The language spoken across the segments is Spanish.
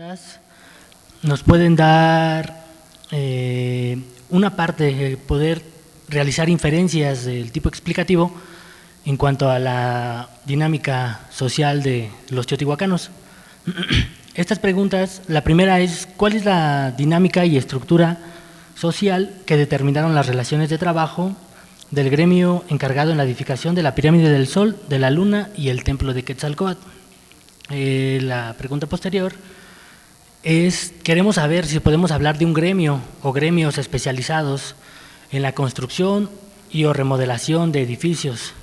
preguntas nos pueden dar una parte, poder realizar inferencias del tipo explicativo en cuanto a la dinámica social de los teotihuacanos. Estas preguntas, la primera es, ¿cuál es la dinámica y estructura social que determinaron las relaciones de trabajo del gremio encargado en la edificación de la pirámide del Sol, de la Luna y el templo de Quetzalcóatl? La pregunta posterior es, queremos saber si podemos hablar de un gremio o gremios especializados en la construcción y o remodelación de edificios.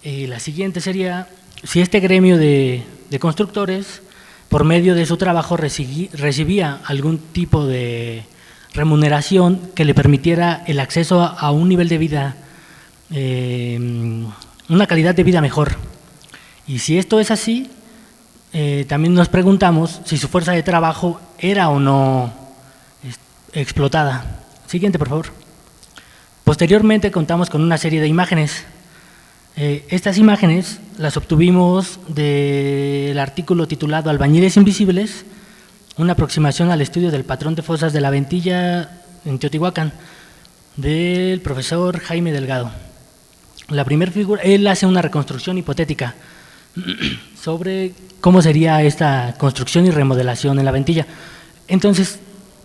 La siguiente sería, si este gremio de constructores, por medio de su trabajo, recibía algún tipo de remuneración que le permitiera el acceso a un nivel de vida, una calidad de vida mejor. Y si esto es así, también nos preguntamos si su fuerza de trabajo era o no explotada. Siguiente, por favor. Posteriormente contamos con una serie de imágenes. Estas imágenes las obtuvimos del artículo titulado Albañiles Invisibles, una aproximación al estudio del patrón de fosas de la Ventilla en Teotihuacán, del profesor Jaime Delgado. La primera figura, él hace una reconstrucción hipotética sobre cómo sería esta construcción y remodelación en la Ventilla. Entonces,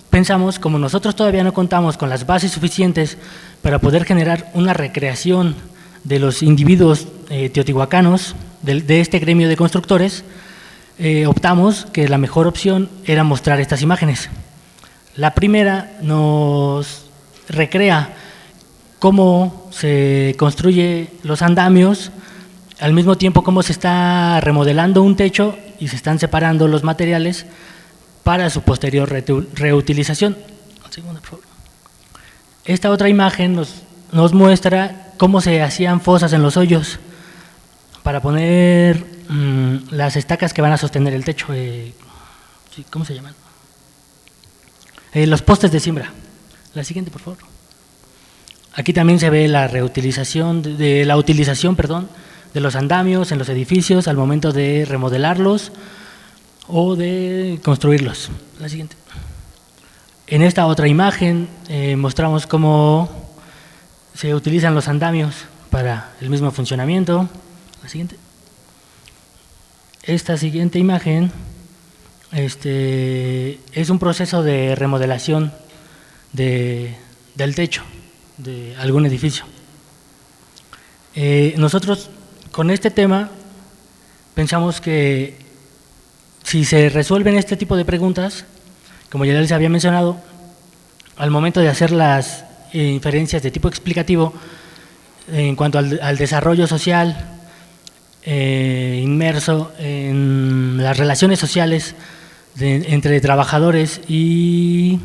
pensamos, como nosotros todavía no contamos con las bases suficientes para poder generar una recreación de los individuos teotihuacanos, de este gremio de constructores, optamos que la mejor opción era mostrar estas imágenes. La primera nos recrea cómo se construye los andamios, al mismo tiempo cómo se está remodelando un techo y se están separando los materiales para su posterior reutilización. Segunda, por favor. Esta otra imagen nos muestra cómo se hacían fosas en los hoyos para poner las estacas que van a sostener el techo. ¿Cómo se llaman? Los postes de siembra. La siguiente, por favor. Aquí también se ve la reutilización, la utilización de los andamios en los edificios al momento de remodelarlos o de construirlos. La siguiente. En esta otra imagen mostramos cómo se utilizan los andamios para el mismo funcionamiento. La siguiente. Esta siguiente imagen es un proceso de remodelación del techo de algún edificio. Nosotros con este tema pensamos que si se resuelven este tipo de preguntas, como ya les había mencionado, al momento de hacer las inferencias de tipo explicativo en cuanto al desarrollo social inmerso en las relaciones sociales entre trabajadores y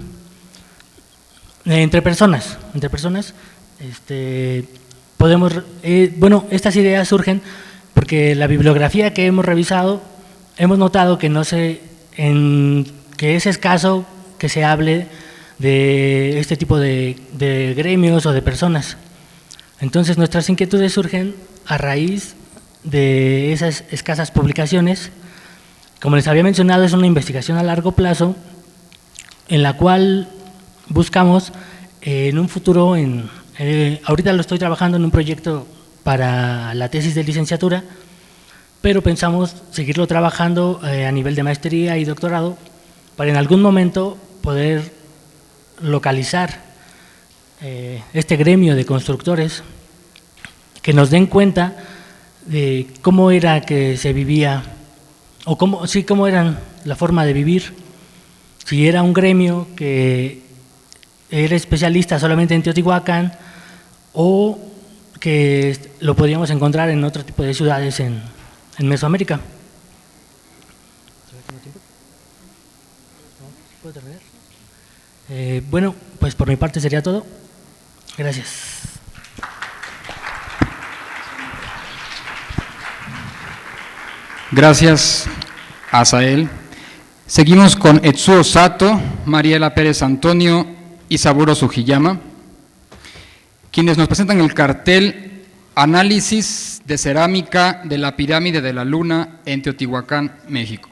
entre personas, podemos, estas ideas surgen porque la bibliografía que hemos revisado hemos notado que que es escaso que se hable de este tipo de gremios o de personas. Entonces nuestras inquietudes surgen a raíz de esas escasas publicaciones. Como les había mencionado, es una investigación a largo plazo en la cual buscamos en un futuro, ahorita lo estoy trabajando en un proyecto para la tesis de licenciatura, pero pensamos seguirlo trabajando a nivel de maestría y doctorado para en algún momento poder localizar este gremio de constructores que nos den cuenta de cómo era que se vivía o cómo eran la forma de vivir, si era un gremio que era especialista solamente en Teotihuacán o que lo podíamos encontrar en otro tipo de ciudades en Mesoamérica. Bueno, pues por mi parte sería todo. Gracias. Gracias, Asael. Seguimos con Etsuo Sato, Mariela Pérez Antonio y Saburo Sugiyama, quienes nos presentan el cartel Análisis de cerámica de la pirámide de la Luna en Teotihuacán, México.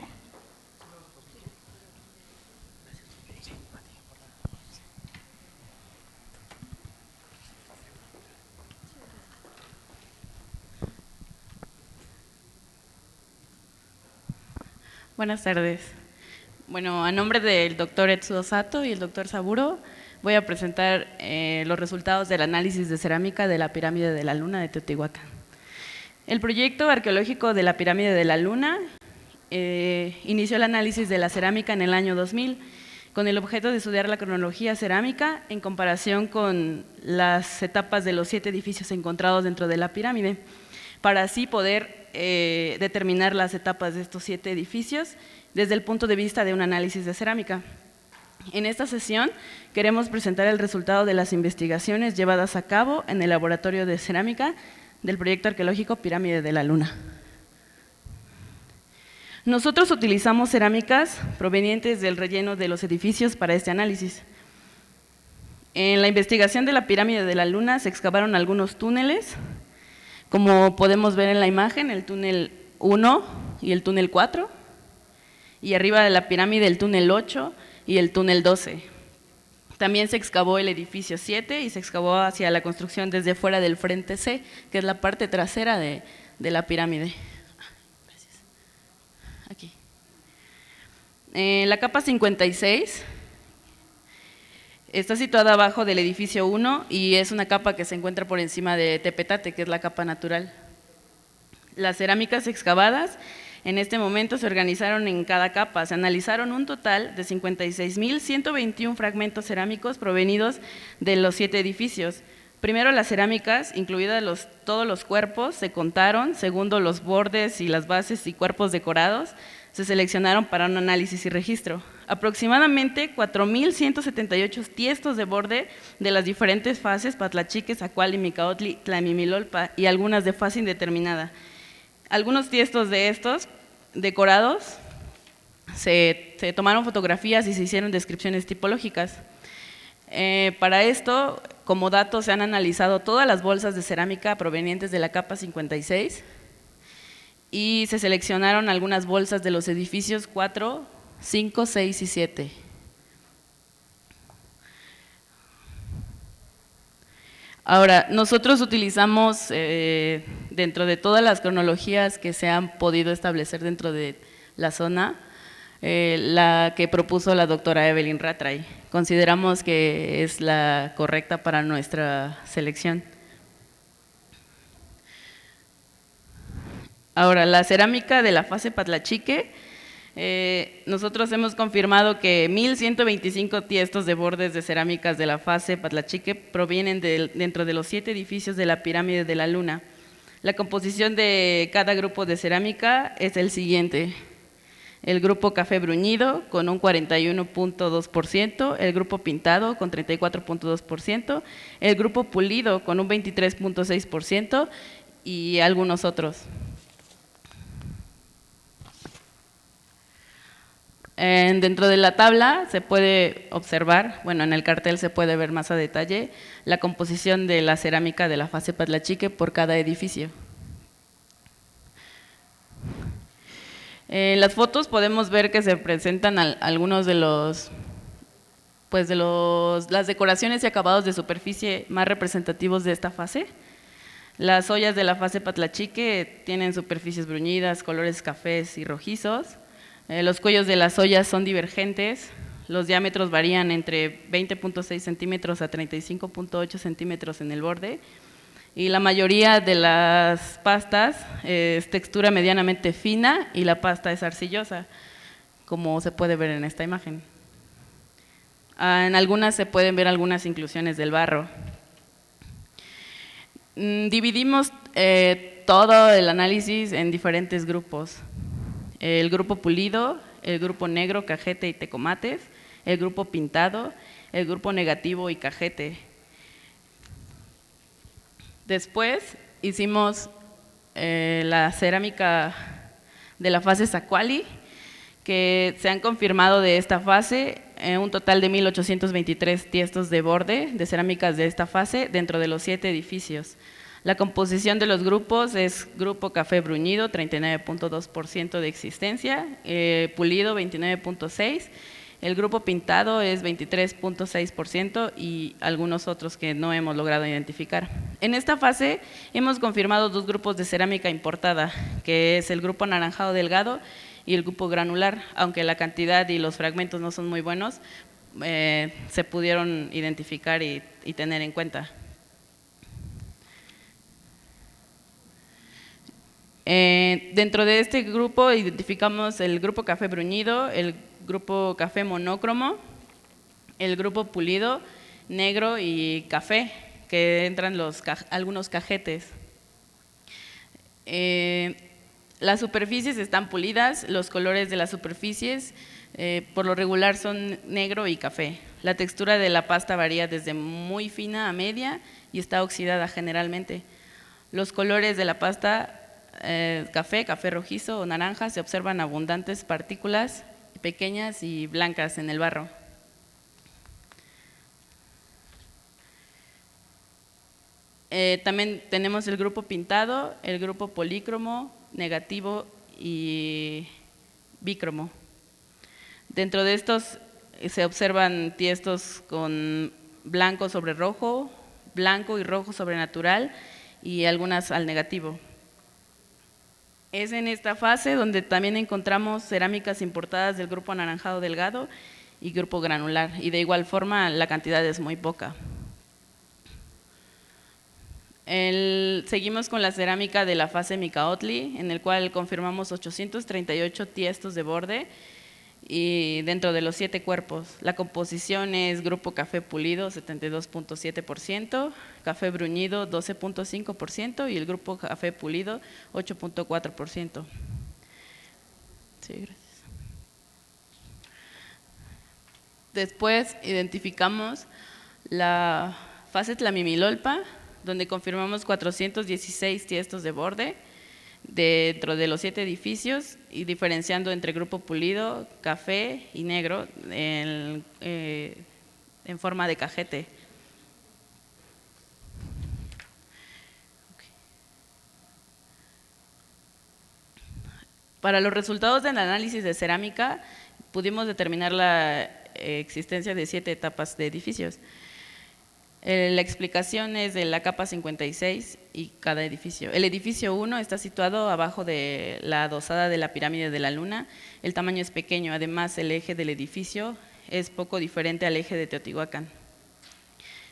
Buenas tardes. Bueno, a nombre del doctor Etsuo Sato y el doctor Saburo, voy a presentar los resultados del análisis de cerámica de la pirámide de la Luna de Teotihuacán. El proyecto arqueológico de la pirámide de la Luna inició el análisis de la cerámica en el año 2000, con el objeto de estudiar la cronología cerámica en comparación con las etapas de los 7 edificios encontrados dentro de la pirámide, para así poder determinar las etapas de estos 7 edificios desde el punto de vista de un análisis de cerámica. En esta sesión queremos presentar el resultado de las investigaciones llevadas a cabo en el laboratorio de cerámica del proyecto arqueológico Pirámide de la Luna. Nosotros utilizamos cerámicas provenientes del relleno de los edificios para este análisis. En la investigación de la Pirámide de la Luna se excavaron algunos túneles, como podemos ver en la imagen, el túnel 1 y el túnel 4, y arriba de la pirámide el túnel 8 y el túnel 12. También se excavó el edificio 7 y se excavó hacia la construcción desde fuera del frente C, que es la parte trasera de la pirámide. Gracias. Aquí. La capa 56 está situada abajo del edificio 1 y es una capa que se encuentra por encima de Tepetate, que es la capa natural. Las cerámicas excavadas en este momento se organizaron en cada capa. Se analizaron un total de 56.121 fragmentos cerámicos provenidos de los 7 edificios. Primero, las cerámicas, incluidas todos los cuerpos, se contaron. Segundo, los bordes y las bases y cuerpos decorados se seleccionaron para un análisis y registro. Aproximadamente 4.178 tiestos de borde de las diferentes fases, Patlachique, Zacuali, Micaotli, Tlamimilolpa y algunas de fase indeterminada. Algunos tiestos de estos decorados se tomaron fotografías y se hicieron descripciones tipológicas. Para esto, como datos, se han analizado todas las bolsas de cerámica provenientes de la capa 56 y se seleccionaron algunas bolsas de los edificios 4, 5, 6 y 7. Ahora, nosotros utilizamos, dentro de todas las cronologías que se han podido establecer dentro de la zona, la que propuso la doctora Evelyn Rattray. Consideramos que es la correcta para nuestra selección. Ahora, la cerámica de la fase Patlachique, nosotros hemos confirmado que 1.125 tiestos de bordes de cerámicas de la fase Patlachique provienen dentro de los 7 edificios de la pirámide de la Luna. La composición de cada grupo de cerámica es el siguiente: el grupo café bruñido con un 41.2%, el grupo pintado con 34.2%, el grupo pulido con un 23.6% y algunos otros. Dentro de la tabla se puede observar, bueno, en el cartel se puede ver más a detalle la composición de la cerámica de la fase Patlachique por cada edificio. En las fotos podemos ver que se presentan algunos de las decoraciones y acabados de superficie más representativos de esta fase. Las ollas de la fase Patlachique tienen superficies bruñidas, colores cafés y rojizos. Los cuellos de las ollas son divergentes, los diámetros varían entre 20.6 centímetros a 35.8 centímetros en el borde y la mayoría de las pastas es textura medianamente fina y la pasta es arcillosa, como se puede ver en esta imagen. En algunas se pueden ver algunas inclusiones del barro. Dividimos todo el análisis en diferentes grupos. El grupo pulido, el grupo negro, cajete y tecomates, el grupo pintado, el grupo negativo y cajete. Después hicimos la cerámica de la fase Zacuali, que se han confirmado de esta fase un total de 1.823 tiestos de borde de cerámicas de esta fase dentro de los 7 edificios. La composición de los grupos es grupo café bruñido, 39.2% de existencia, pulido 29.6%, el grupo pintado es 23.6% y algunos otros que no hemos logrado identificar. En esta fase hemos confirmado 2 grupos de cerámica importada, que es el grupo anaranjado delgado y el grupo granular, aunque la cantidad y los fragmentos no son muy buenos, se pudieron identificar y tener en cuenta. Dentro de este grupo identificamos el grupo café bruñido, el grupo café monócromo, el grupo pulido, negro y café, que entran algunos cajetes. Las superficies están pulidas, los colores de las superficies por lo regular son negro y café. La textura de la pasta varía desde muy fina a media y está oxidada generalmente. Los colores de la pasta café rojizo o naranja, se observan abundantes partículas pequeñas y blancas en el barro. También tenemos el grupo pintado, el grupo polícromo, negativo y bícromo. Dentro de estos se observan tiestos con blanco sobre rojo, blanco y rojo sobre natural y algunas al negativo. Es en esta fase donde también encontramos cerámicas importadas del grupo anaranjado delgado y grupo granular, y de igual forma la cantidad es muy poca. Seguimos con la cerámica de la fase Micaotli, en el cual confirmamos 838 tiestos de borde y dentro de los 7 cuerpos. La composición es grupo café pulido 72.7%, café bruñido 12.5% y el grupo café pulido 8.4%. Sí, gracias. Después identificamos la fase Tlamimilolpa, donde confirmamos 416 tiestos de borde dentro de los 7 edificios y diferenciando entre grupo pulido, café y negro en forma de cajete. Para los resultados del análisis de cerámica pudimos determinar la existencia de 7 etapas de edificios. La explicación es de la capa 56 y cada edificio. El edificio 1 está situado abajo de la adosada de la pirámide de la Luna. El tamaño es pequeño, además el eje del edificio es poco diferente al eje de Teotihuacán.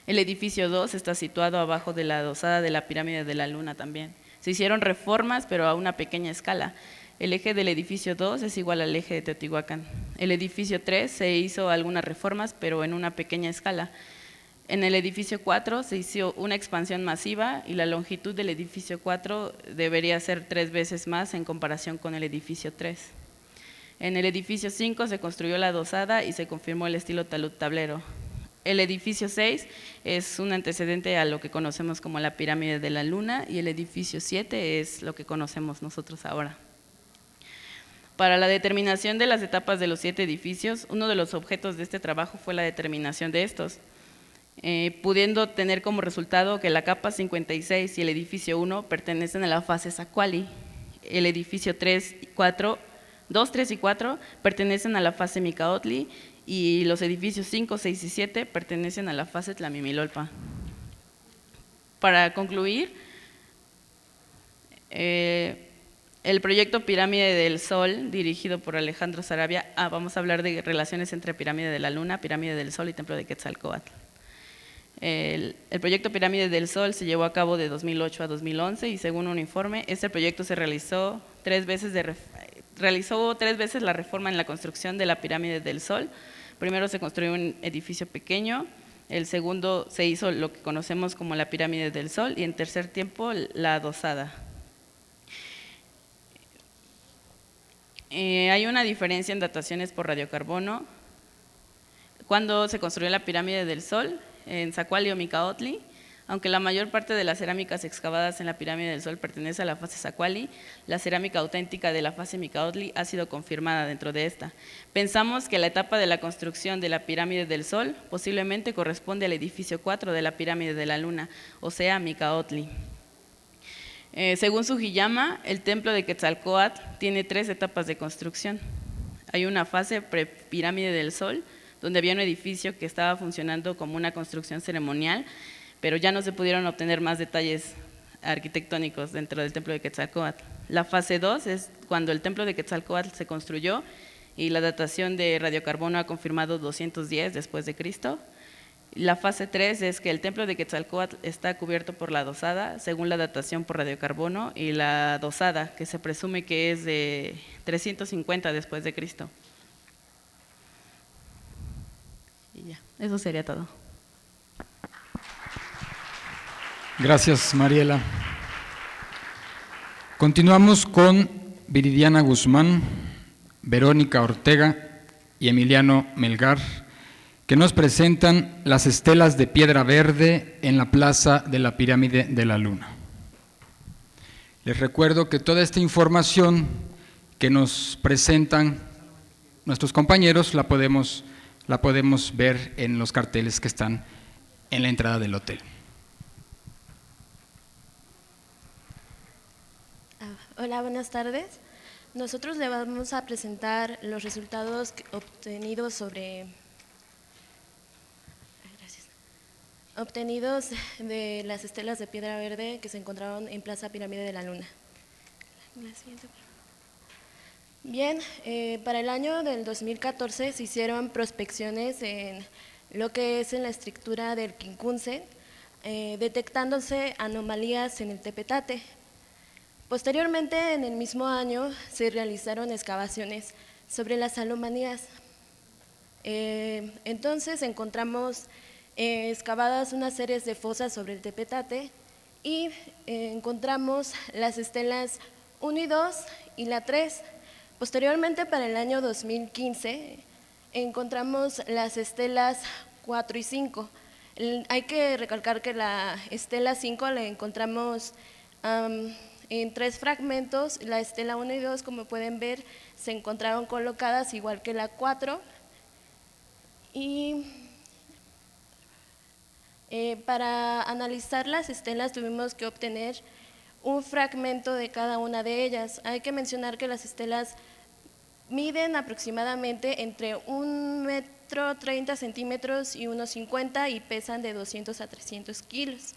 El edificio 2 está situado abajo de la adosada de la pirámide de la Luna también. Se hicieron reformas, pero a una pequeña escala. El eje del edificio 2 es igual al eje de Teotihuacán. El edificio 3 se hizo algunas reformas, pero en una pequeña escala. En el edificio 4 se hizo una expansión masiva y la longitud del edificio 4 debería ser 3 veces más en comparación con el edificio 3. En el edificio 5 se construyó la adosada y se confirmó el estilo talud-tablero. El edificio 6 es un antecedente a lo que conocemos como la pirámide de la Luna y el edificio 7 es lo que conocemos nosotros ahora. Para la determinación de las etapas de los 7 edificios, uno de los objetos de este trabajo fue la determinación de estos. Pudiendo tener como resultado que la capa 56 y el edificio 1 pertenecen a la fase Zacuali, el edificio 2, 3 y 4 pertenecen a la fase Micaotli y los edificios 5, 6 y 7 pertenecen a la fase Tlamimilolpa. Para concluir, el proyecto Pirámide del Sol, dirigido por Alejandro Sarabia, vamos a hablar de relaciones entre Pirámide de la Luna, Pirámide del Sol y Templo de Quetzalcóatl. El proyecto Pirámide del Sol se llevó a cabo de 2008 a 2011 y según un informe, este proyecto se realizó 3 veces la reforma en la construcción de la Pirámide del Sol. Primero se construyó un edificio pequeño, el segundo se hizo lo que conocemos como la Pirámide del Sol y en tercer tiempo la adosada. Hay una diferencia en dataciones por radiocarbono. Cuando se construyó la Pirámide del Sol, en Zacuali o Micaotli, aunque la mayor parte de las cerámicas excavadas en la Pirámide del Sol pertenece a la fase Zacuali, la cerámica auténtica de la fase Micaotli ha sido confirmada dentro de esta. Pensamos que la etapa de la construcción de la Pirámide del Sol posiblemente corresponde al edificio 4 de la Pirámide de la Luna, o sea, Micaotli. Según Sugiyama, el templo de Quetzalcóatl tiene 3 etapas de construcción. Hay una fase pre-Pirámide del Sol, donde había un edificio que estaba funcionando como una construcción ceremonial, pero ya no se pudieron obtener más detalles arquitectónicos dentro del templo de Quetzalcóatl. La fase 2 es cuando el templo de Quetzalcóatl se construyó y la datación de radiocarbono ha confirmado 210 después de Cristo. La fase 3 es que el templo de Quetzalcóatl está cubierto por la dosada, según la datación por radiocarbono, y la dosada, que se presume que es de 350 después de Cristo. Y ya, eso sería todo. Gracias, Mariela. Continuamos con Viridiana Guzmán, Verónica Ortega y Emiliano Melgar, que nos presentan las estelas de piedra verde en la plaza de la Pirámide de la Luna. Les recuerdo que toda esta información que nos presentan nuestros compañeros la podemos ver en los carteles que están en la entrada del hotel. Hola, buenas tardes. Nosotros le vamos a presentar los resultados obtenidos de las estelas de piedra verde que se encontraron en Plaza Pirámide de la Luna. Bien, para el año del 2014 se hicieron prospecciones en lo que es en la estructura del Quincunce, detectándose anomalías en el Tepetate. Posteriormente, en el mismo año, se realizaron excavaciones sobre las anomalías. Entonces encontramos excavadas una serie de fosas sobre el Tepetate y encontramos las estelas 1 y 2 y la 3. Posteriormente, para el año 2015, encontramos las estelas 4 y 5. Hay que recalcar que la estela 5 la encontramos en 3 fragmentos. La estela 1 y 2, como pueden ver, se encontraron colocadas igual que la 4. Y para analizar las estelas tuvimos que obtener un fragmento de cada una de ellas. Hay que mencionar que las estelas miden aproximadamente entre 1,30 m y 1,50 m y pesan de 200 a 300 kilos.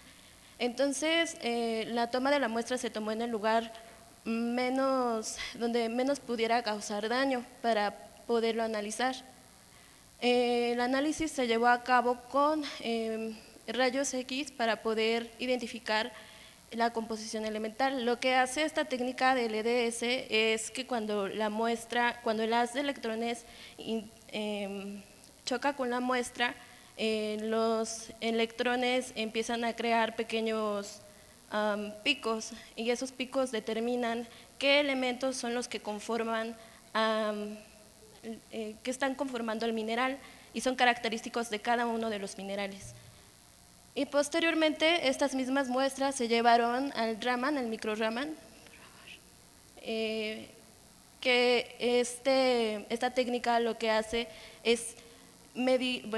Entonces, la toma de la muestra se tomó en el lugar donde menos pudiera causar daño para poderlo analizar. El análisis se llevó a cabo con rayos X para poder identificar la composición elemental. Lo que hace esta técnica del EDS es que cuando el haz de electrones choca con la muestra, los electrones empiezan a crear pequeños picos, y esos picos determinan qué elementos son los que conforman, que están conformando el mineral, y son característicos de cada uno de los minerales. Y posteriormente estas mismas muestras se llevaron al Raman, al micro Raman, que esta técnica lo que hace es medir,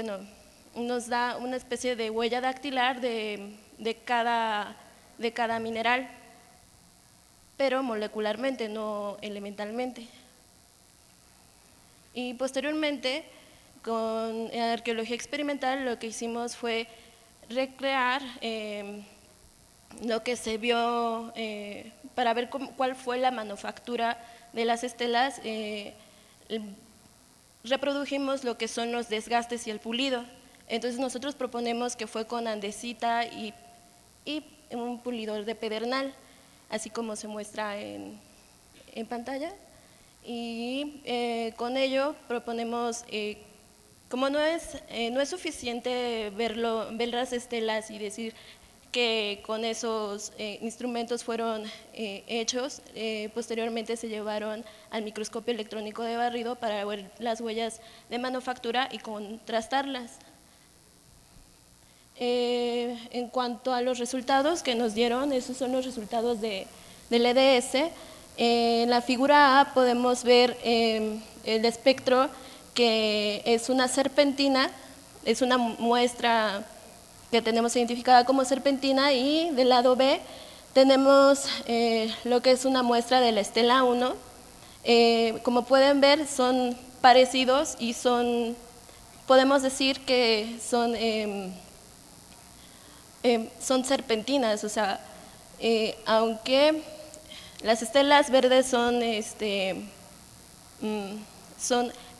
nos da una especie de huella dactilar de cada mineral, pero molecularmente, no elementalmente. Y posteriormente, con arqueología experimental, lo que hicimos fue recrear lo que se vio para ver cuál fue la manufactura de las estelas. Reprodujimos lo que son los desgastes y el pulido. Entonces nosotros proponemos que fue con andesita y un pulidor de pedernal, así como se muestra en pantalla. Y con ello proponemos, como no es suficiente ver las estelas y decir que con esos instrumentos fueron hechos, posteriormente se llevaron al microscopio electrónico de barrido para ver las huellas de manufactura y contrastarlas. En cuanto a los resultados que nos dieron, esos son los resultados del EDS. En la figura A podemos ver el espectro, que es una serpentina, es una muestra que tenemos identificada como serpentina, y del lado B tenemos lo que es una muestra de la estela 1. Como pueden ver, son parecidos y podemos decir que son serpentinas, o sea, aunque las estelas verdes son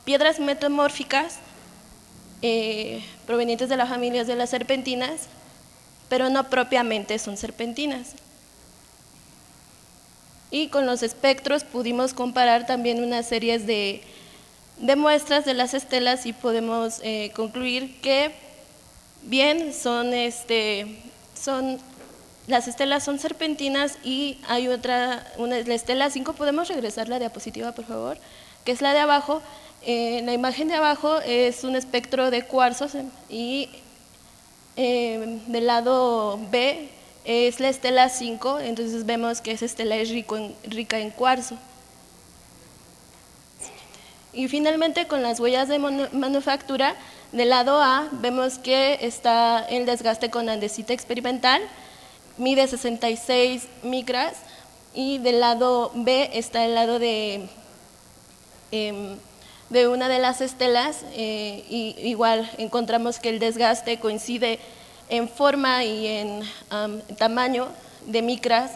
piedras metamórficas provenientes de las familias de las serpentinas, pero no propiamente son serpentinas. Y con los espectros pudimos comparar también una serie de muestras de las estelas y podemos concluir que bien las estelas son serpentinas, y hay la estela 5, ¿podemos regresar la diapositiva, por favor? Que es la de abajo. La imagen de abajo es un espectro de cuarzos y del lado B es la estela 5, entonces vemos que esa estela es rica en cuarzo. Y finalmente, con las huellas de manufactura, del lado A vemos que está el desgaste con andesita experimental, mide 66 micras, y del lado B está el lado de una de las estelas, y igual encontramos que el desgaste coincide en forma y en tamaño de micras,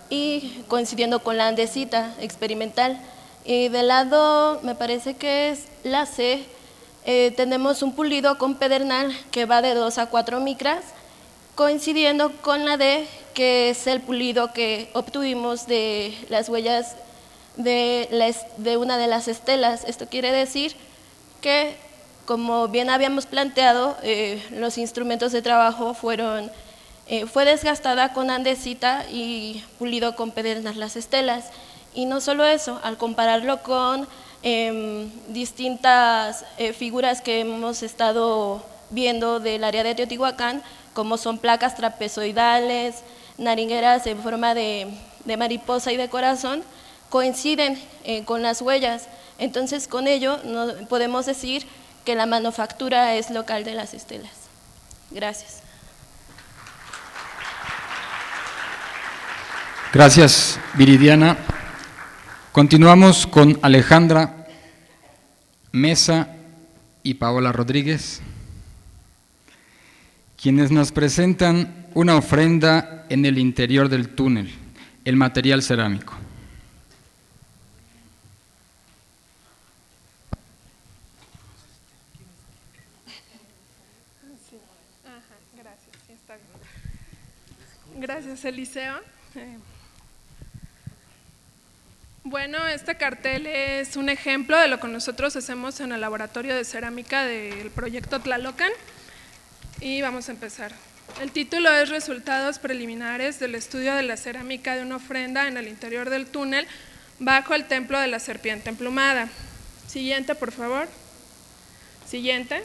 y coincidiendo con la andesita experimental. Y del lado, me parece que es la C, tenemos un pulido con pedernal que va de 2 a 4 micras, coincidiendo con la D, que es el pulido que obtuvimos de las huellas de una de las estelas. Esto quiere decir que, como bien habíamos planteado, los instrumentos de trabajo fue desgastada con andesita y pulido con pedernal las estelas. Y no solo eso, al compararlo con distintas figuras que hemos estado viendo del área de Teotihuacán, como son placas trapezoidales, naringueras en forma de mariposa y de corazón, coinciden con las huellas. Entonces, con ello podemos decir que la manufactura es local de las estelas. Gracias. Gracias, Viridiana. Continuamos con Alejandra Mesa y Paola Rodríguez, quienes nos presentan una ofrenda en el interior del túnel, el material cerámico. Gracias, Eliseo. Bueno, este cartel es un ejemplo de lo que nosotros hacemos en el laboratorio de cerámica del proyecto Tlalocan, y vamos a empezar. El título es Resultados preliminares del estudio de la cerámica de una ofrenda en el interior del túnel bajo el templo de la serpiente emplumada. Siguiente, por favor. Siguiente.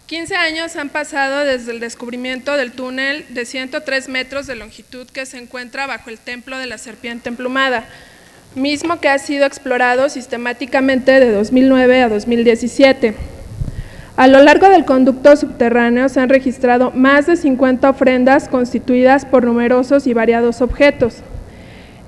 15 años han pasado desde el descubrimiento del túnel de 103 metros de longitud que se encuentra bajo el templo de la serpiente emplumada, mismo que ha sido explorado sistemáticamente de 2009 a 2017. A lo largo del conducto subterráneo se han registrado más de 50 ofrendas constituidas por numerosos y variados objetos.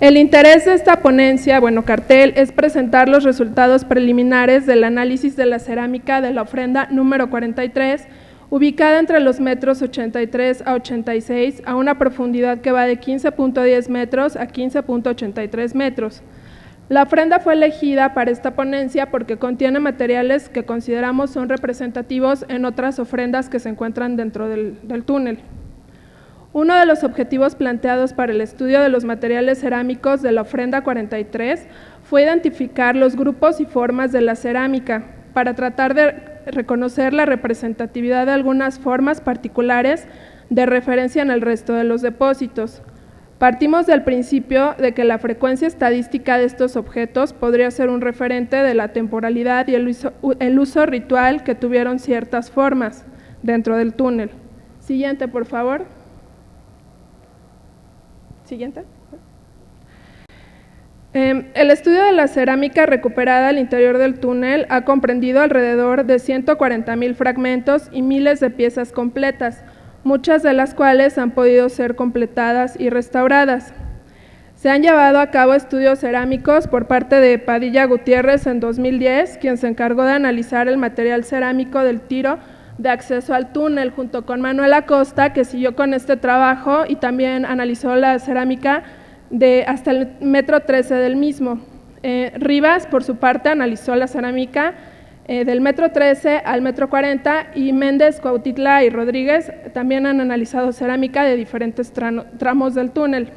El interés de esta ponencia, cartel, es presentar los resultados preliminares del análisis de la cerámica de la ofrenda número 43, ubicada entre los metros 83 a 86, a una profundidad que va de 15.10 metros a 15.83 metros. La ofrenda fue elegida para esta ponencia porque contiene materiales que consideramos son representativos en otras ofrendas que se encuentran dentro del túnel. Uno de los objetivos planteados para el estudio de los materiales cerámicos de la ofrenda 43 fue identificar los grupos y formas de la cerámica para tratar de reconocer la representatividad de algunas formas particulares de referencia en el resto de los depósitos. Partimos del principio de que la frecuencia estadística de estos objetos podría ser un referente de la temporalidad y el uso ritual que tuvieron ciertas formas dentro del túnel. Siguiente, por favor. Siguiente. El estudio de la cerámica recuperada al interior del túnel ha comprendido alrededor de 140,000 fragmentos y miles de piezas completas, muchas de las cuales han podido ser completadas y restauradas. Se han llevado a cabo estudios cerámicos por parte de Padilla Gutiérrez en 2010, quien se encargó de analizar el material cerámico del tiro de acceso al túnel, junto con Manuel Acosta, que siguió con este trabajo y también analizó la cerámica hasta el metro 13 del mismo. Rivas, por su parte, analizó la cerámica del metro 13 al metro 40, y Méndez, Cuautitla y Rodríguez también han analizado cerámica de diferentes tramos del túnel.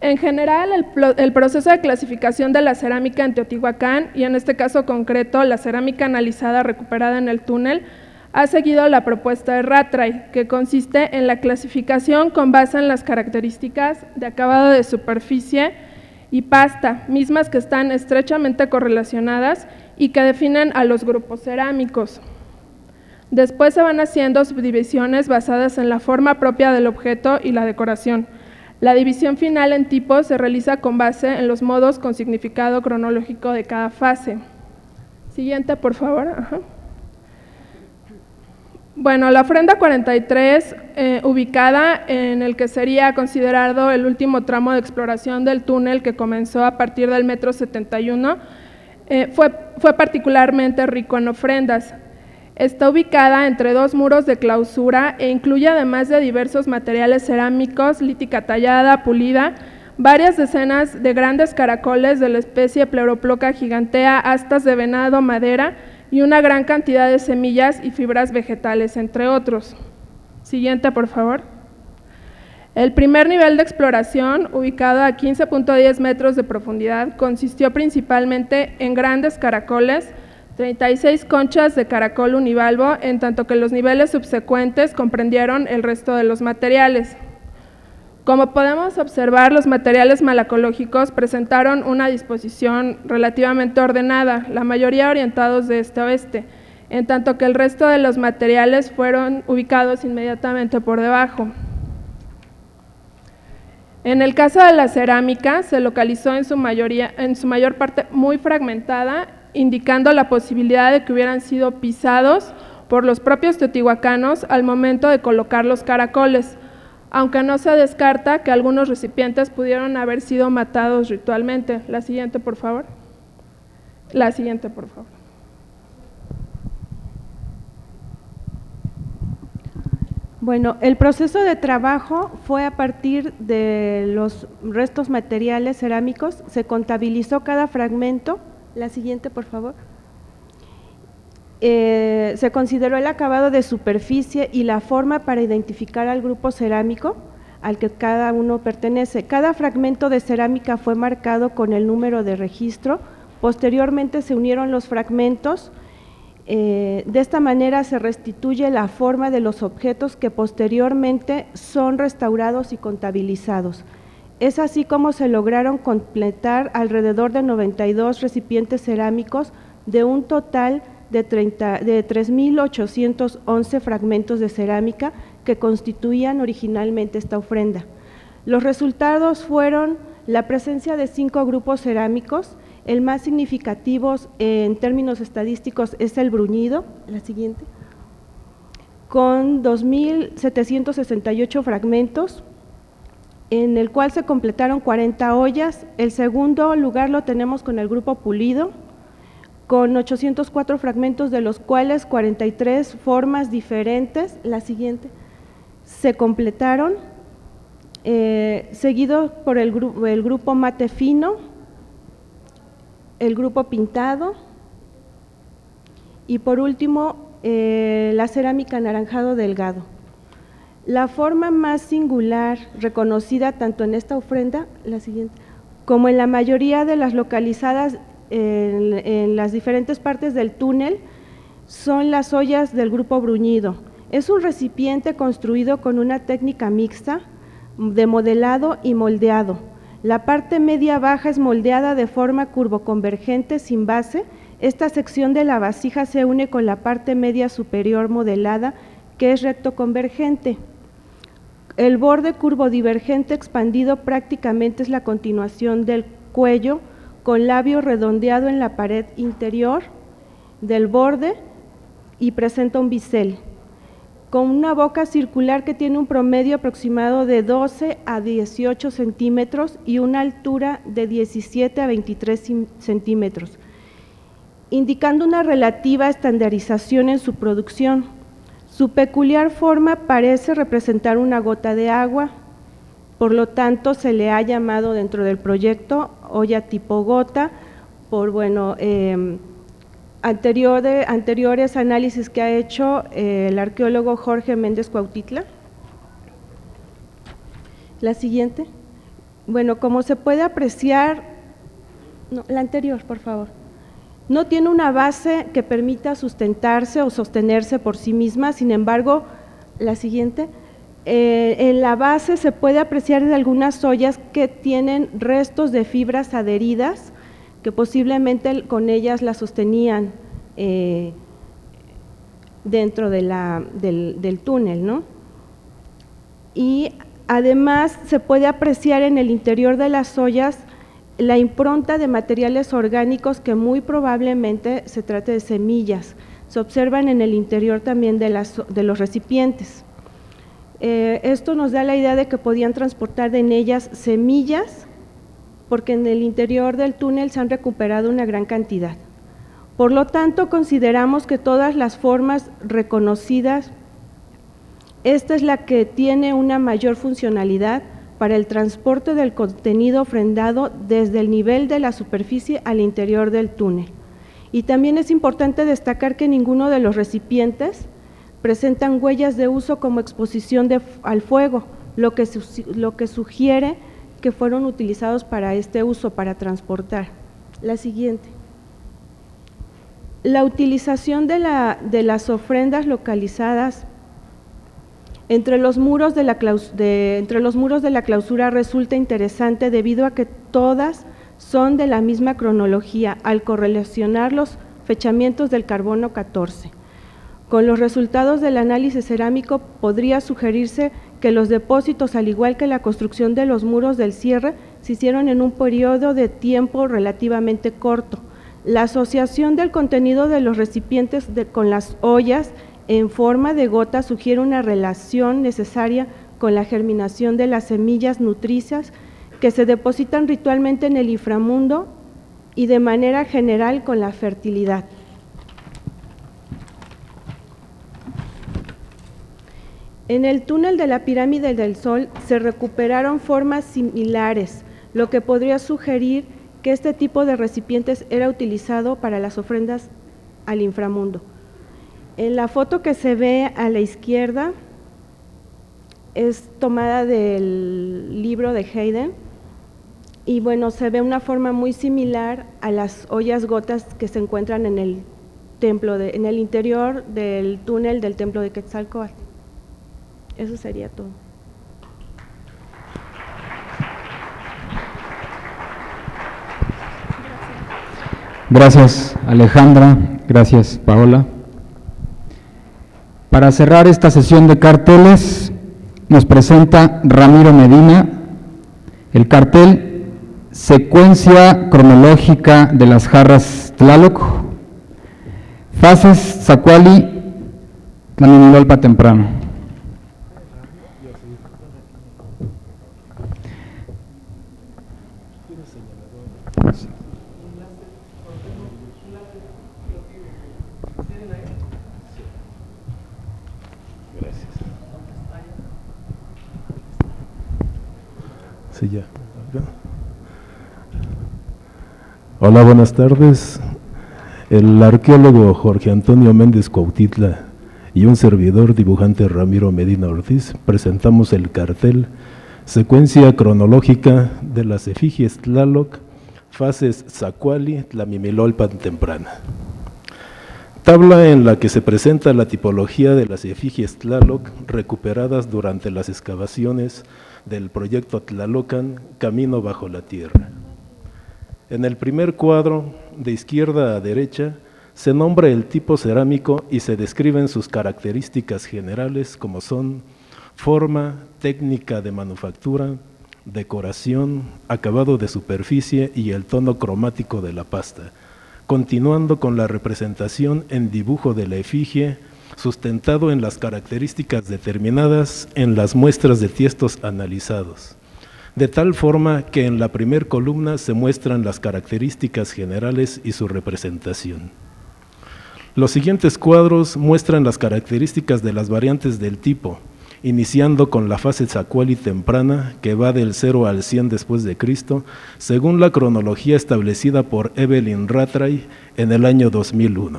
En general, el proceso de clasificación de la cerámica en Teotihuacán, y en este caso concreto la cerámica analizada recuperada en el túnel, ha seguido la propuesta de Rattray, que consiste en la clasificación con base en las características de acabado de superficie y pasta, mismas que están estrechamente correlacionadas y que definen a los grupos cerámicos. Después se van haciendo subdivisiones basadas en la forma propia del objeto y la decoración. La división final en tipos se realiza con base en los modos con significado cronológico de cada fase. Siguiente, por favor. Ajá. Bueno, la ofrenda 43, ubicada en el que sería considerado el último tramo de exploración del túnel, que comenzó a partir del metro 71, fue particularmente rico en ofrendas. Está ubicada entre dos muros de clausura e incluye, además de diversos materiales cerámicos, lítica tallada, pulida, varias decenas de grandes caracoles de la especie Pleuroploca gigantea, astas de venado, madera y una gran cantidad de semillas y fibras vegetales, entre otros. Siguiente, por favor. El primer nivel de exploración, ubicado a 15.10 metros de profundidad, consistió principalmente en grandes caracoles, 36 conchas de caracol univalvo, en tanto que los niveles subsecuentes comprendieron el resto de los materiales. Como podemos observar, los materiales malacológicos presentaron una disposición relativamente ordenada, la mayoría orientados de este a oeste, en tanto que el resto de los materiales fueron ubicados inmediatamente por debajo. En el caso de la cerámica, se localizó en su mayor parte muy fragmentada, indicando la posibilidad de que hubieran sido pisados por los propios teotihuacanos al momento de colocar los caracoles, aunque no se descarta que algunos recipientes pudieron haber sido matados ritualmente. La siguiente, por favor. La siguiente, por favor. Bueno, el proceso de trabajo fue a partir de los restos materiales cerámicos, se contabilizó cada fragmento. La siguiente, por favor. Se consideró el acabado de superficie y la forma para identificar al grupo cerámico al que cada uno pertenece. Cada fragmento de cerámica fue marcado con el número de registro. Posteriormente se unieron los fragmentos. De esta manera se restituye la forma de los objetos que posteriormente son restaurados y contabilizados. Es así como se lograron completar alrededor de 92 recipientes cerámicos de un total de 3.811 fragmentos de cerámica que constituían originalmente esta ofrenda. Los resultados fueron la presencia de 5 grupos cerámicos. El más significativo en términos estadísticos es el bruñido, la siguiente, con 2.768 fragmentos, en el cual se completaron 40 ollas. El segundo lugar lo tenemos con el grupo pulido, con 804 fragmentos, de los cuales 43 formas diferentes, la siguiente, se completaron, seguido por el grupo mate fino, el grupo pintado y por último la cerámica anaranjado delgado. La forma más singular reconocida tanto en esta ofrenda, la siguiente, como en la mayoría de las localizadas en las diferentes partes del túnel, son las ollas del grupo bruñido. Es un recipiente construido con una técnica mixta de modelado y moldeado. La parte media baja es moldeada de forma curvoconvergente sin base. Esta sección de la vasija se une con la parte media superior modelada, que es rectoconvergente. El borde curvodivergente expandido prácticamente es la continuación del cuello, con labio redondeado en la pared interior del borde y presenta un bisel, con una boca circular que tiene un promedio aproximado de 12 a 18 centímetros y una altura de 17 a 23 centímetros. indicando una relativa estandarización en su producción. Su peculiar forma parece representar una gota de agua, por lo tanto se le ha llamado dentro del proyecto olla tipo gota, por anteriores análisis que ha hecho el arqueólogo Jorge Méndez Cuautitla. La siguiente. Bueno, como se puede apreciar, no, la anterior, por favor. No tiene una base que permita sustentarse o sostenerse por sí misma, sin embargo, la siguiente, en la base se puede apreciar de algunas ollas que tienen restos de fibras adheridas, que posiblemente con ellas la sostenían dentro de del túnel, ¿no? Y además se puede apreciar en el interior de las ollas la impronta de materiales orgánicos que muy probablemente se trate de semillas. Se observan en el interior también de los recipientes. Esto nos da la idea de que podían transportar en ellas semillas, porque en el interior del túnel se han recuperado una gran cantidad. Por lo tanto, consideramos que todas las formas reconocidas, esta es la que tiene una mayor funcionalidad para el transporte del contenido ofrendado desde el nivel de la superficie al interior del túnel. Y también es importante destacar que ninguno de los recipientes presentan huellas de uso como exposición al fuego, lo que sugiere que fueron utilizados para este uso, para transportar. La siguiente. La utilización de las ofrendas localizadas entre los muros de la clausura resulta interesante debido a que todas son de la misma cronología al correlacionar los fechamientos del carbono 14. Con los resultados del análisis cerámico podría sugerirse que los depósitos, al igual que la construcción de los muros del cierre, se hicieron en un periodo de tiempo relativamente corto. La asociación del contenido de los recipientes con las ollas en forma de gota sugiere una relación necesaria con la germinación de las semillas nutricias que se depositan ritualmente en el inframundo y de manera general con la fertilidad. En el túnel de la pirámide del Sol se recuperaron formas similares, lo que podría sugerir que este tipo de recipientes era utilizado para las ofrendas al inframundo. En la foto que se ve a la izquierda es tomada del libro de Hayden y bueno, se ve una forma muy similar a las ollas gotas que se encuentran en el en el interior del túnel del templo de Quetzalcóatl. Eso sería todo. Gracias, Alejandra. Gracias, Paola. Para cerrar esta sesión de carteles, nos presenta Ramiro Medina el cartel Secuencia cronológica de las jarras Tlaloc, fases Zacuali, Tlaminilolpa temprano. Sí, ya. Hola, buenas tardes. El arqueólogo Jorge Antonio Méndez Cuautitla y un servidor dibujante Ramiro Medina Ortiz presentamos el cartel Secuencia cronológica de las efigies Tlaloc, fases Zacuali, Tlamimilolpan temprana. Tabla en la que se presenta la tipología de las efigies Tlaloc recuperadas durante las excavaciones del proyecto Tlalocan, Camino bajo la Tierra. En el primer cuadro, de izquierda a derecha, se nombra el tipo cerámico y se describen sus características generales como son forma, técnica de manufactura, decoración, acabado de superficie y el tono cromático de la pasta, continuando con la representación en dibujo de la efigie, sustentado en las características determinadas en las muestras de tiestos analizados. de tal forma que en la primera columna se muestran las características generales y su representación. Los siguientes cuadros muestran las características de las variantes del tipo, iniciando con la fase Zacuali temprana, que va del 0 al 100 después de Cristo, según la cronología establecida por Evelyn Rattray en el año 2001.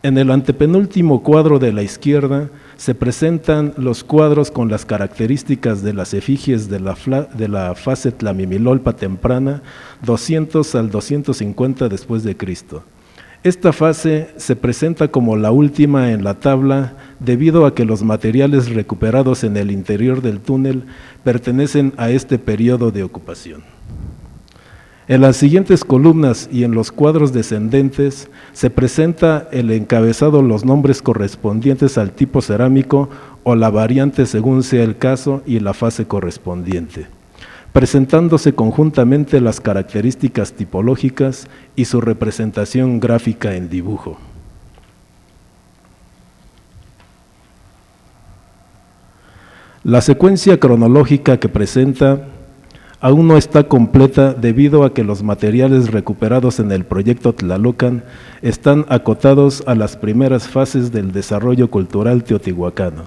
En el antepenúltimo cuadro de la izquierda se presentan los cuadros con las características de las efigies de la fase Tlamimilolpa temprana, 200 al 250 después de Cristo. Esta fase se presenta como la última en la tabla debido a que los materiales recuperados en el interior del túnel pertenecen a este periodo de ocupación. En las siguientes columnas y en los cuadros descendentes se presenta el encabezado, los nombres correspondientes al tipo cerámico o la variante según sea el caso y la fase correspondiente, presentándose conjuntamente las características tipológicas y su representación gráfica en dibujo. La secuencia cronológica que presenta aún no está completa debido a que los materiales recuperados en el proyecto Tlalocan están acotados a las primeras fases del desarrollo cultural teotihuacano.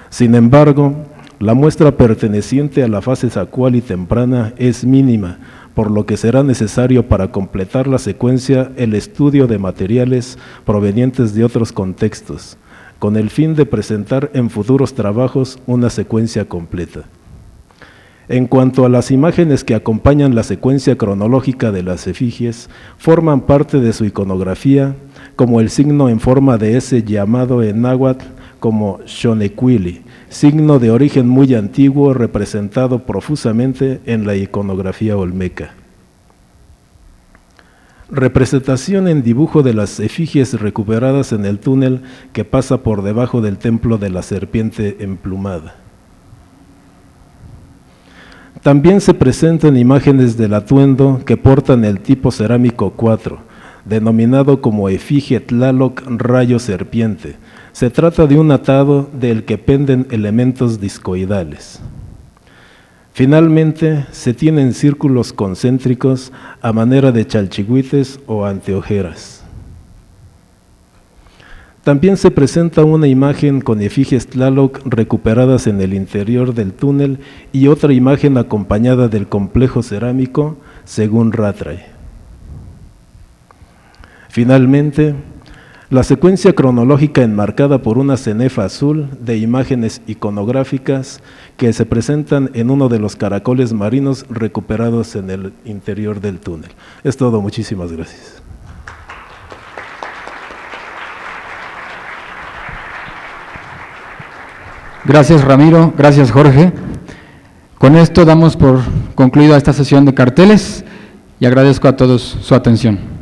Sin embargo, la muestra perteneciente a la fase Zacuali temprana es mínima, por lo que será necesario para completar la secuencia el estudio de materiales provenientes de otros contextos, con el fin de presentar en futuros trabajos una secuencia completa. En cuanto a las imágenes que acompañan la secuencia cronológica de las efigies, forman parte de su iconografía, como el signo en forma de S llamado en náhuatl como Xonecuili, signo de origen muy antiguo representado profusamente en la iconografía olmeca. Representación en dibujo de las efigies recuperadas en el túnel que pasa por debajo del templo de la serpiente emplumada. También se presentan imágenes del atuendo que portan el tipo cerámico 4, denominado como efigie Tlaloc rayo serpiente. Se trata de un atado del que penden elementos discoidales. Finalmente, se tienen círculos concéntricos a manera de chalchihuites o anteojeras. También se presenta una imagen con efigies Tlaloc recuperadas en el interior del túnel y otra imagen acompañada del complejo cerámico, según Rattray. Finalmente, la secuencia cronológica enmarcada por una cenefa azul de imágenes iconográficas que se presentan en uno de los caracoles marinos recuperados en el interior del túnel. Es todo, muchísimas gracias. Gracias, Ramiro. Gracias, Jorge. Con esto damos por concluida esta sesión de carteles y agradezco a todos su atención.